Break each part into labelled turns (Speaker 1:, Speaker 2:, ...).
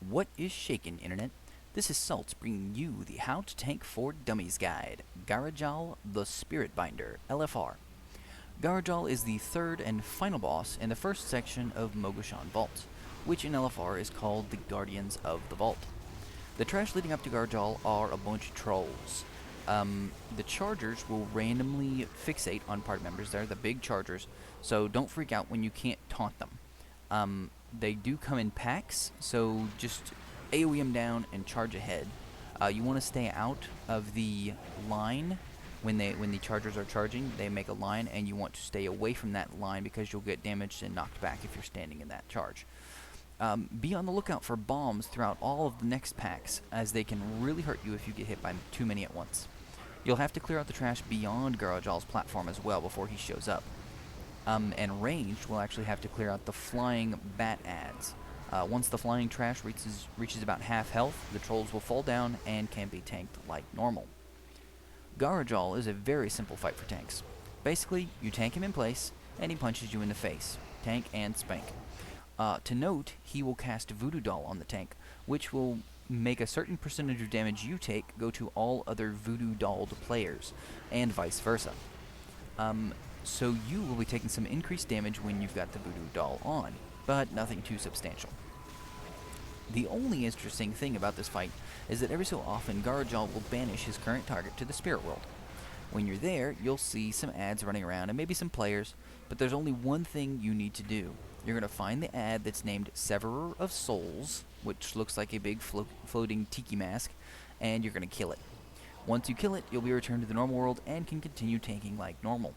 Speaker 1: What is shakin', Internet? This is Salts bringing you the How to Tank for Dummies guide, Gara'jal the Spirit Binder, LFR. Gara'jal is the third and final boss in the first section of Mogu'Shan Vaults, which in LFR is called the Guardians of the Vault. The trash leading up to Gara'jal are a bunch of trolls. The chargers will randomly fixate on party members. They're the big chargers, so don't freak out when you can't taunt them. They do come in packs, so just AoE them down and charge ahead. You want to stay out of the line when the chargers are charging. They make a line, and you want to stay away from that line because you'll get damaged and knocked back if you're standing in that charge. Be on the lookout for bombs throughout all of the next packs, as they can really hurt you if you get hit by too many at once. You'll have to clear out the trash beyond Gara'jal's platform as well before he shows up. And ranged, we'll actually have to clear out the flying bat ads. Once the flying trash reaches about half health, the trolls will fall down and can be tanked like normal. Gara'jal is a very simple fight for tanks. Basically, you tank him in place, and he punches you in the face. Tank and spank. To note, he will cast Voodoo Doll on the tank, which will make a certain percentage of damage you take go to all other Voodoo Dolled players, and vice versa. So you will be taking some increased damage when you've got the Voodoo Doll on, but nothing too substantial. The only interesting thing about this fight is that every so often Gara'jal will banish his current target to the spirit world. When you're there, you'll see some ads running around and maybe some players, but there's only one thing you need to do. You're going to find the ad that's named Severer of Souls, which looks like a big floating tiki mask, and you're going to kill it. Once you kill it, you'll be returned to the normal world and can continue tanking like normal.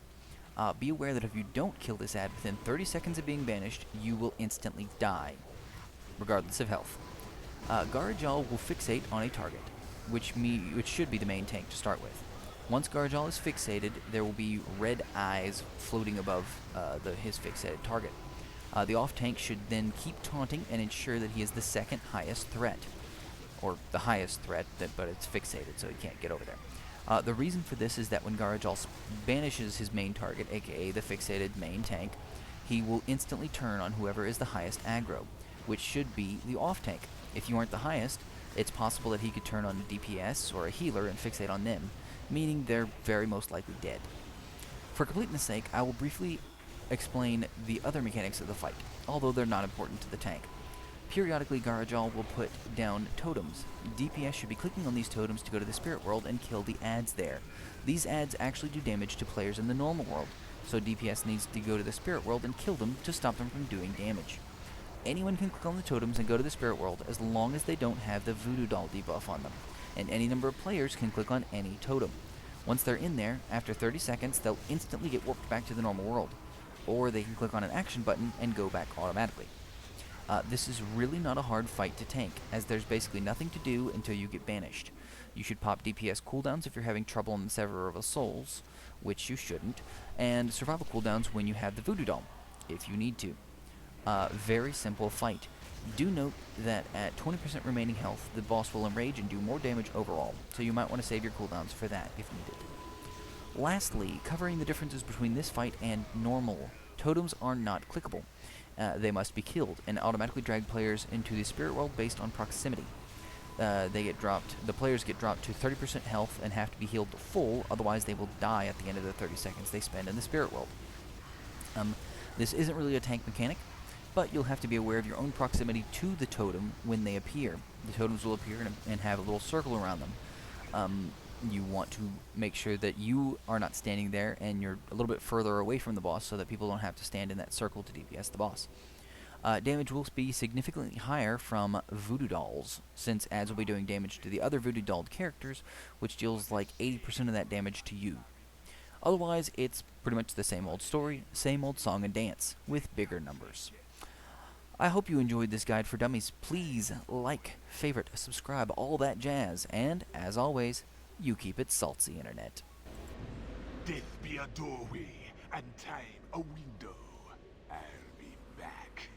Speaker 1: Be aware that if you don't kill this ad within 30 seconds of being banished, you will instantly die, regardless of health. Gara'jal will fixate on a target, which should be the main tank to start with. Once Gara'jal is fixated, there will be red eyes floating above his fixated target. The off-tank should then keep taunting and ensure that he is the second highest threat. Or the highest threat, but it's fixated, so he can't get over there. The reason for this is that when Gara'jal banishes his main target, aka the fixated main tank, he will instantly turn on whoever is the highest aggro, which should be the off-tank. If you aren't the highest, it's possible that he could turn on a DPS or a healer and fixate on them, meaning they're very most likely dead. For completeness' sake, I will briefly explain the other mechanics of the fight, although they're not important to the tank. Periodically, Gara'jal will put down totems. DPS should be clicking on these totems to go to the spirit world and kill the ads there. These ads actually do damage to players in the normal world, so DPS needs to go to the spirit world and kill them to stop them from doing damage. Anyone can click on the totems and go to the spirit world as long as they don't have the Voodoo Doll debuff on them, and any number of players can click on any totem. Once they're in there, after 30 seconds, they'll instantly get warped back to the normal world, or they can click on an action button and go back automatically. This is really not a hard fight to tank, as there's basically nothing to do until you get banished. You should pop DPS cooldowns if you're having trouble on the Severer of Souls, which you shouldn't, and survival cooldowns when you have the Voodoo Doll, if you need to. Very simple fight. Do note that at 20% remaining health, the boss will enrage and do more damage overall, so you might want to save your cooldowns for that if needed. Lastly, covering the differences between this fight and normal, totems are not clickable. They must be killed and automatically drag players into the spirit world based on proximity. The players get dropped to 30% health and have to be healed to full, otherwise they will die at the end of the 30 seconds they spend in the spirit world. This isn't really a tank mechanic, but you'll have to be aware of your own proximity to the totem when they appear. The totems will appear and have a little circle around them. You want to make sure that you are not standing there and you're a little bit further away from the boss so that people don't have to stand in that circle to DPS the boss. Damage will be significantly higher from Voodoo Dolls, since ads will be doing damage to the other Voodoo Dolled characters, which deals like 80% of that damage to you. Otherwise, it's pretty much the same old story, same old song and dance, with bigger numbers. I hope you enjoyed this guide for dummies. Please like, favorite, subscribe, all that jazz, and, as always, you keep it saltsy, Internet.
Speaker 2: Death be a doorway, and time a window. I'll be back.